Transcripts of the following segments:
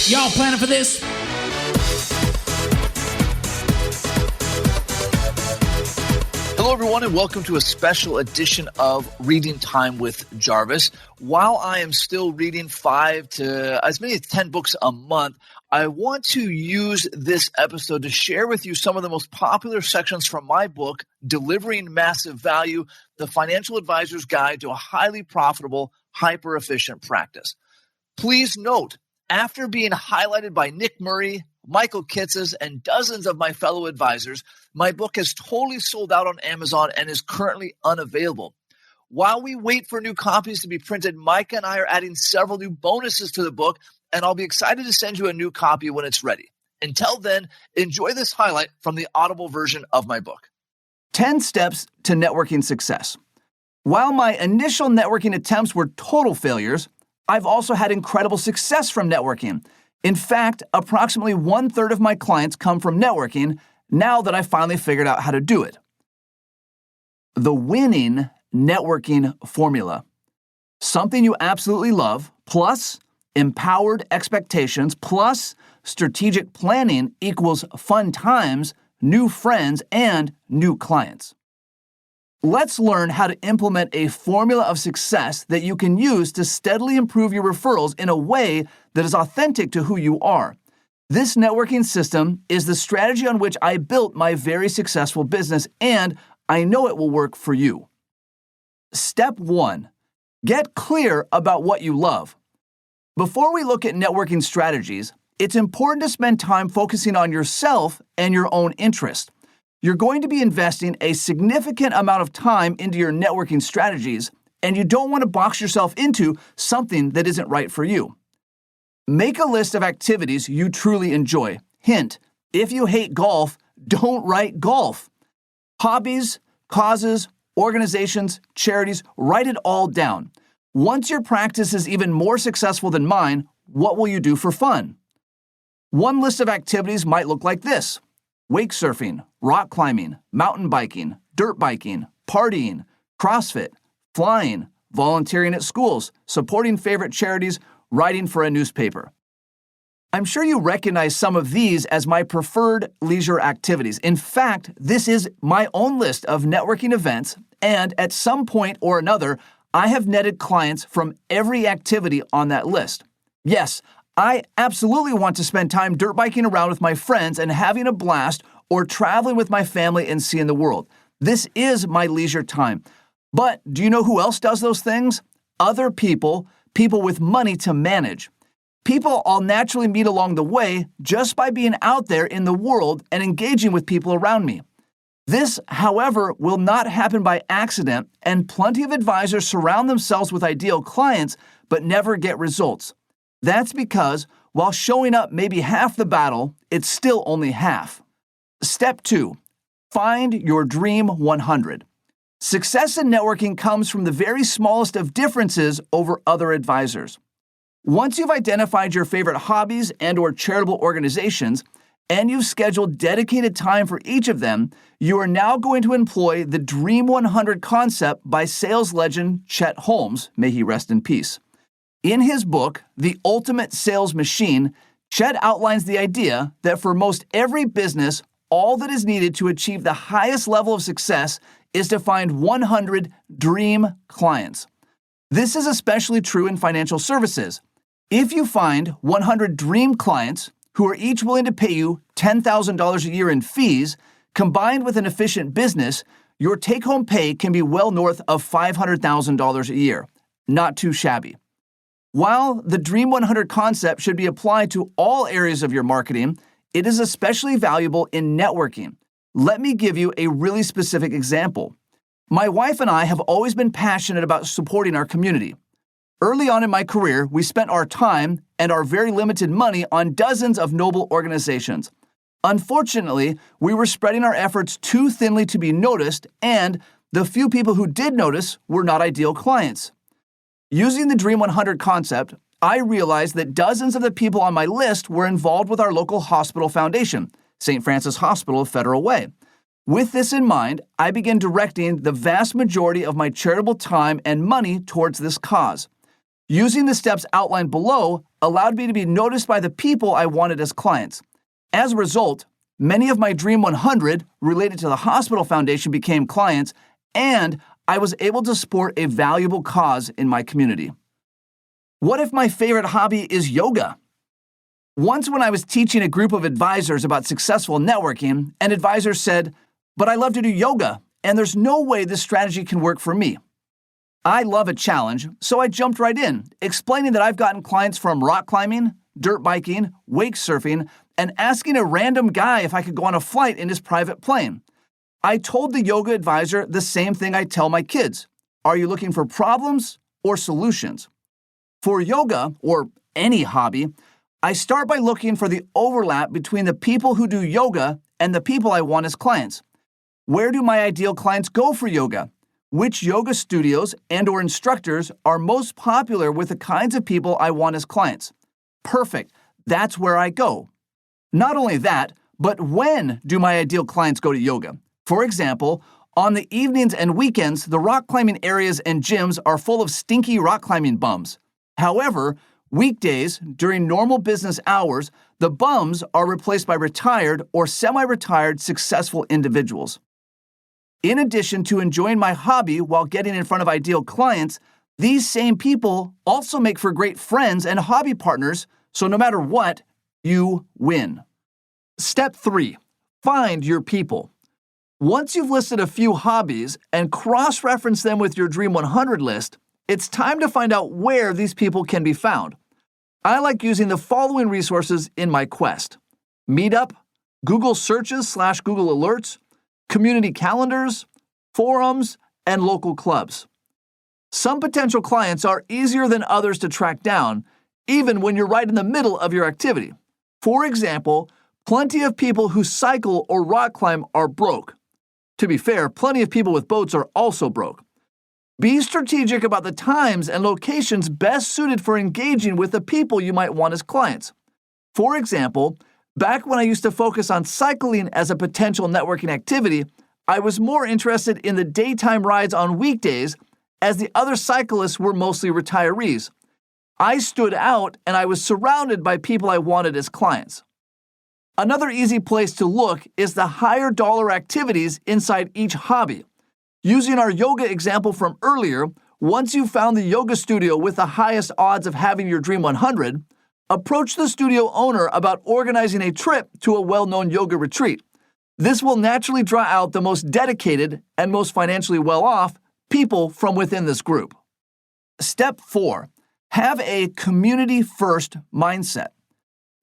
Y'all planning for this? Hello, everyone, and welcome to a special edition of Reading Time with Jarvis. While I am still reading 5 to as many as 10 books a month, I want to use this episode to share with you some of the most popular sections from my book, Delivering Massive Value, The Financial Advisor's Guide to a Highly Profitable, Hyper-Efficient Practice. Please note, after being highlighted by Nick Murray, Michael Kitzes, and dozens of my fellow advisors, my book has totally sold out on Amazon and is currently unavailable. While we wait for new copies to be printed, Micah and I are adding several new bonuses to the book, and I'll be excited to send you a new copy when it's ready. Until then, enjoy this highlight from the Audible version of my book. 10 Steps to Networking Success. While my initial networking attempts were total failures, I've also had incredible success from networking. In fact, approximately 1/3 of my clients come from networking now that I finally figured out how to do it. The winning networking formula. Something you absolutely love, plus empowered expectations, plus strategic planning equals fun times, new friends, and new clients. Let's learn how to implement a formula of success that you can use to steadily improve your referrals in a way that is authentic to who you are. This networking system is the strategy on which I built my very successful business, and I know it will work for you. Step 1. Get clear about what you love. Before we look at networking strategies, it's important to spend time focusing on yourself and your own interest. You're going to be investing a significant amount of time into your networking strategies, and you don't want to box yourself into something that isn't right for you. Make a list of activities you truly enjoy. Hint, if you hate golf, don't write golf. Hobbies, causes, organizations, charities, write it all down. Once your practice is even more successful than mine, what will you do for fun? One list of activities might look like this: wake surfing, rock climbing, mountain biking, dirt biking, partying, CrossFit, flying, volunteering at schools, supporting favorite charities, writing for a newspaper. I'm sure you recognize some of these as my preferred leisure activities. In fact, this is my own list of networking events, and at some point or another, I have netted clients from every activity on that list. Yes, I absolutely want to spend time dirt biking around with my friends and having a blast, or traveling with my family and seeing the world. This is my leisure time. But do you know who else does those things? Other people with money to manage. People I'll naturally meet along the way just by being out there in the world and engaging with people around me. This, however, will not happen by accident, and plenty of advisors surround themselves with ideal clients but never get results. That's because while showing up may be half the battle, it's still only half. Step 2. Find your Dream 100. Success in networking comes from the very smallest of differences over other advisors. Once you've identified your favorite hobbies and/or charitable organizations, and you've scheduled dedicated time for each of them, you are now going to employ the Dream 100 concept by sales legend Chet Holmes, may he rest in peace. In his book, The Ultimate Sales Machine, Chet outlines the idea that for most every business, all that is needed to achieve the highest level of success is to find 100 dream clients. This is especially true in financial services. If you find 100 dream clients who are each willing to pay you $10,000 a year in fees, combined with an efficient business, your take-home pay can be well north of $500,000 a year. Not too shabby. While the Dream 100 concept should be applied to all areas of your marketing, it is especially valuable in networking. Let me give you a really specific example. My wife and I have always been passionate about supporting our community. Early on in my career, we spent our time and our very limited money on dozens of noble organizations. Unfortunately, we were spreading our efforts too thinly to be noticed, and the few people who did notice were not ideal clients. Using the Dream 100 concept, I realized that dozens of the people on my list were involved with our local hospital foundation, St. Francis Hospital of Federal Way. With this in mind, I began directing the vast majority of my charitable time and money towards this cause. Using the steps outlined below allowed me to be noticed by the people I wanted as clients. As a result, many of my Dream 100 related to the hospital foundation became clients, and I was able to support a valuable cause in my community. What if my favorite hobby is yoga? Once when I was teaching a group of advisors about successful networking, an advisor said, "But I love to do yoga, and there's no way this strategy can work for me." I love a challenge, so I jumped right in, explaining that I've gotten clients from rock climbing, dirt biking, wake surfing, and asking a random guy if I could go on a flight in his private plane. I told the yoga advisor the same thing I tell my kids. Are you looking for problems or solutions? For yoga, or any hobby, I start by looking for the overlap between the people who do yoga and the people I want as clients. Where do my ideal clients go for yoga? Which yoga studios and/or instructors are most popular with the kinds of people I want as clients? Perfect. That's where I go. Not only that, but when do my ideal clients go to yoga? For example, on the evenings and weekends, the rock climbing areas and gyms are full of stinky rock climbing bums. However, weekdays, during normal business hours, the bums are replaced by retired or semi-retired successful individuals. In addition to enjoying my hobby while getting in front of ideal clients, these same people also make for great friends and hobby partners, so no matter what, you win. Step 3. Find your people. Once you've listed a few hobbies and cross-reference them with your Dream 100 list, it's time to find out where these people can be found. I like using the following resources in my quest: Meetup, Google Searches/Google Alerts, community calendars, forums, and local clubs. Some potential clients are easier than others to track down, even when you're right in the middle of your activity. For example, plenty of people who cycle or rock climb are broke. To be fair, plenty of people with boats are also broke. Be strategic about the times and locations best suited for engaging with the people you might want as clients. For example, back when I used to focus on cycling as a potential networking activity, I was more interested in the daytime rides on weekdays, as the other cyclists were mostly retirees. I stood out and I was surrounded by people I wanted as clients. Another easy place to look is the higher dollar activities inside each hobby. Using our yoga example from earlier, once you've found the yoga studio with the highest odds of having your Dream 100, approach the studio owner about organizing a trip to a well-known yoga retreat. This will naturally draw out the most dedicated and most financially well-off people from within this group. Step 4. Have a community-first mindset.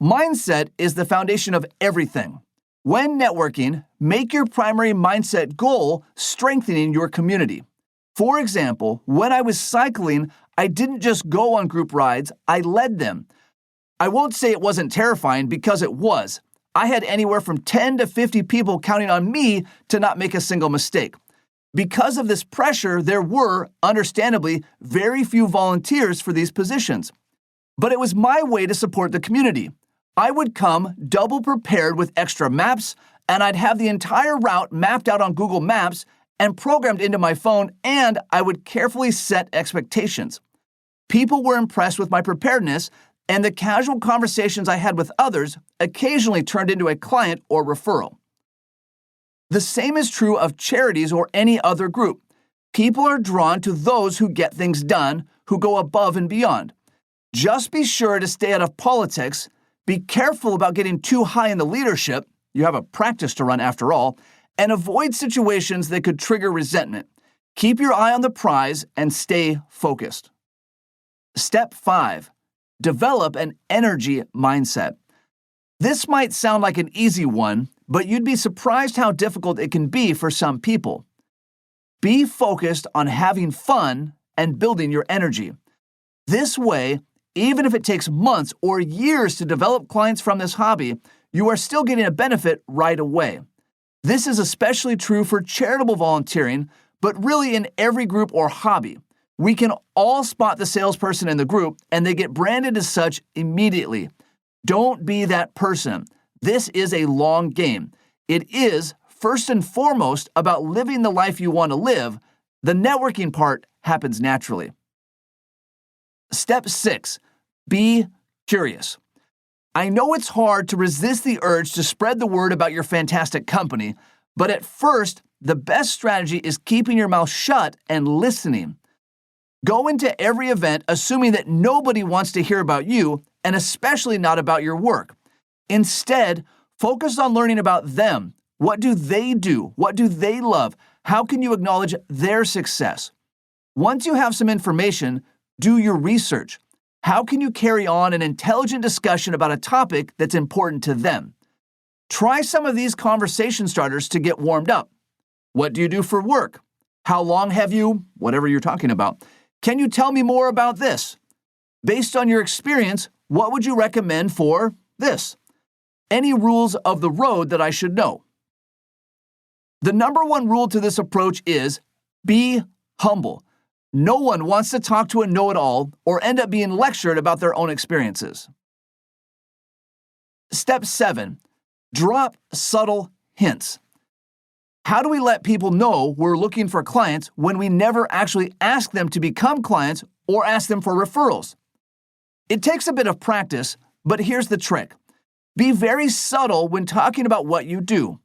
Mindset is the foundation of everything. When networking, make your primary mindset goal strengthening your community. For example, when I was cycling, I didn't just go on group rides, I led them. I won't say it wasn't terrifying because it was. I had anywhere from 10 to 50 people counting on me to not make a single mistake. Because of this pressure, there were, understandably, very few volunteers for these positions. But it was my way to support the community. I would come double prepared with extra maps, and I'd have the entire route mapped out on Google Maps and programmed into my phone, and I would carefully set expectations. People were impressed with my preparedness, and the casual conversations I had with others occasionally turned into a client or referral. The same is true of charities or any other group. People are drawn to those who get things done, who go above and beyond. Just be sure to stay out of politics. Be careful about getting too high in the leadership, you have a practice to run after all, and avoid situations that could trigger resentment. Keep your eye on the prize and stay focused. Step 5. Develop an energy mindset. This might sound like an easy one, but you'd be surprised how difficult it can be for some people. Be focused on having fun and building your energy. This way, even if it takes months or years to develop clients from this hobby, you are still getting a benefit right away. This is especially true for charitable volunteering, but really in every group or hobby. We can all spot the salesperson in the group, and they get branded as such immediately. Don't be that person. This is a long game. It is, first and foremost, about living the life you want to live. The networking part happens naturally. Step 6, be curious. I know it's hard to resist the urge to spread the word about your fantastic company, but at first, the best strategy is keeping your mouth shut and listening. Go into every event assuming that nobody wants to hear about you, and especially not about your work. Instead, focus on learning about them. What do they do? What do they love? How can you acknowledge their success? Once you have some information, do your research. How can you carry on an intelligent discussion about a topic that's important to them? Try some of these conversation starters to get warmed up. What do you do for work? How long have you, whatever you're talking about? Can you tell me more about this? Based on your experience, what would you recommend for this? Any rules of the road that I should know? The number one rule to this approach is be humble. No one wants to talk to a know-it-all or end up being lectured about their own experiences. Step 7, drop subtle hints. How do we let people know we're looking for clients when we never actually ask them to become clients or ask them for referrals? It takes a bit of practice, but here's the trick. Be very subtle when talking about what you do.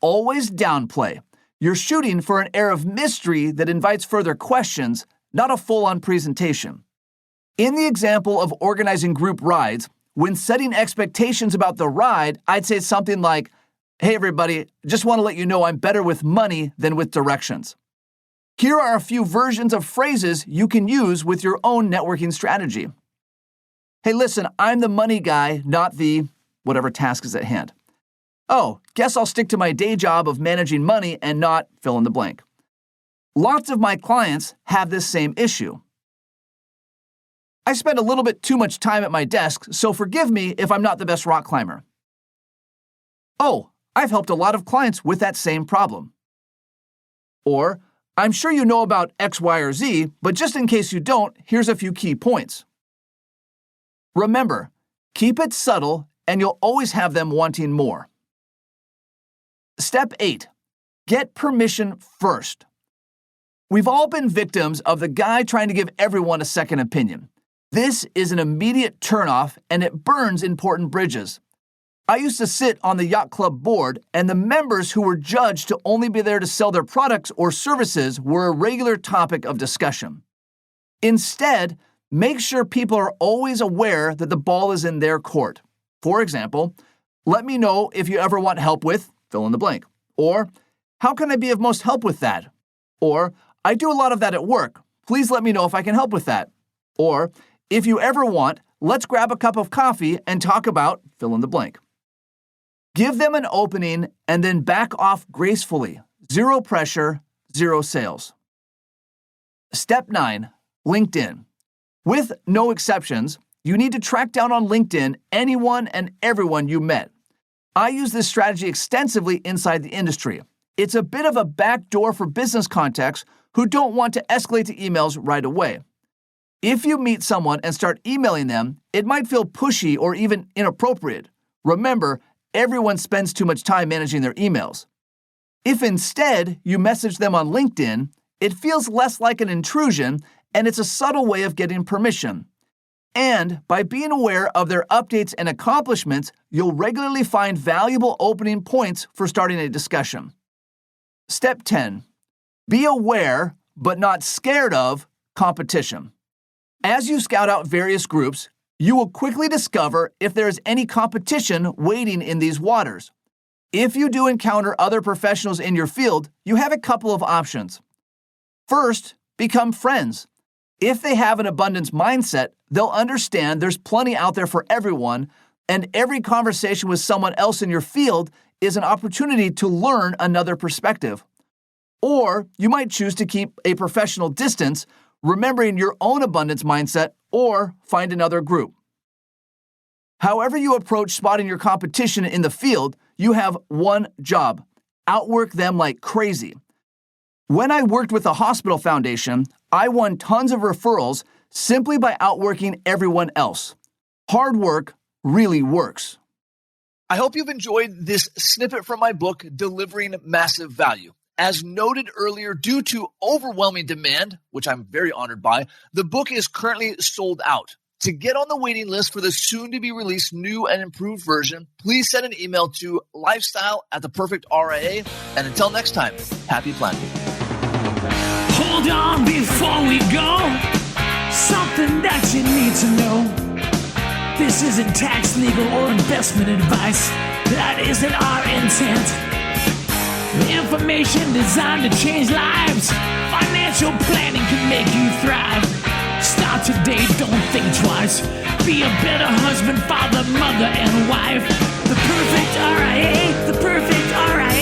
Always downplay. You're shooting for an air of mystery that invites further questions, not a full-on presentation. In the example of organizing group rides, when setting expectations about the ride, I'd say something like, "Hey everybody, just want to let you know I'm better with money than with directions." Here are a few versions of phrases you can use with your own networking strategy. "Hey listen, I'm the money guy, not the whatever task is at hand." "Oh, guess I'll stick to my day job of managing money and not fill in the blank." Lots of my clients have this same issue. "I spend a little bit too much time at my desk, so forgive me if I'm not the best rock climber." "Oh, I've helped a lot of clients with that same problem." Or, "I'm sure you know about X, Y, or Z, but just in case you don't, here's a few key points." Remember, keep it subtle and you'll always have them wanting more. Step 8, get permission first. We've all been victims of the guy trying to give everyone a second opinion. This is an immediate turnoff and it burns important bridges. I used to sit on the yacht club board, and the members who were judged to only be there to sell their products or services were a regular topic of discussion. Instead, make sure people are always aware that the ball is in their court. For example, "Let me know if you ever want help with fill in the blank." Or, "How can I be of most help with that?" Or, "I do a lot of that at work. Please let me know if I can help with that." Or, "If you ever want, let's grab a cup of coffee and talk about fill in the blank." Give them an opening and then back off gracefully. Zero pressure, zero sales. Step 9, LinkedIn. With no exceptions, you need to track down on LinkedIn anyone and everyone you met. I use this strategy extensively inside the industry. It's a bit of a backdoor for business contacts who don't want to escalate to emails right away. If you meet someone and start emailing them, it might feel pushy or even inappropriate. Remember, everyone spends too much time managing their emails. If instead you message them on LinkedIn, it feels less like an intrusion and it's a subtle way of getting permission. And by being aware of their updates and accomplishments, you'll regularly find valuable opening points for starting a discussion. Step 10, be aware, but not scared of, competition. As you scout out various groups, you will quickly discover if there is any competition waiting in these waters. If you do encounter other professionals in your field, you have a couple of options. First, become friends. If they have an abundance mindset, they'll understand there's plenty out there for everyone, and every conversation with someone else in your field is an opportunity to learn another perspective. Or you might choose to keep a professional distance, remembering your own abundance mindset, or find another group. However you approach spotting your competition in the field, you have one job: outwork them like crazy. When I worked with the hospital foundation, I won tons of referrals simply by outworking everyone else. Hard work really works. I hope you've enjoyed this snippet from my book, Delivering Massive Value. As noted earlier, due to overwhelming demand, which I'm very honored by, the book is currently sold out. To get on the waiting list for the soon-to-be-released new and improved version, please send an email to lifestyle@theperfectria. And until next time, happy planting. Hold on before we go. Something that you need to know. This isn't tax, legal, or investment advice. That isn't our intent. Information designed to change lives. Financial planning can make you thrive. Start today, don't think twice. Be a better husband, father, mother, and wife. The perfect RIA, the perfect RIA.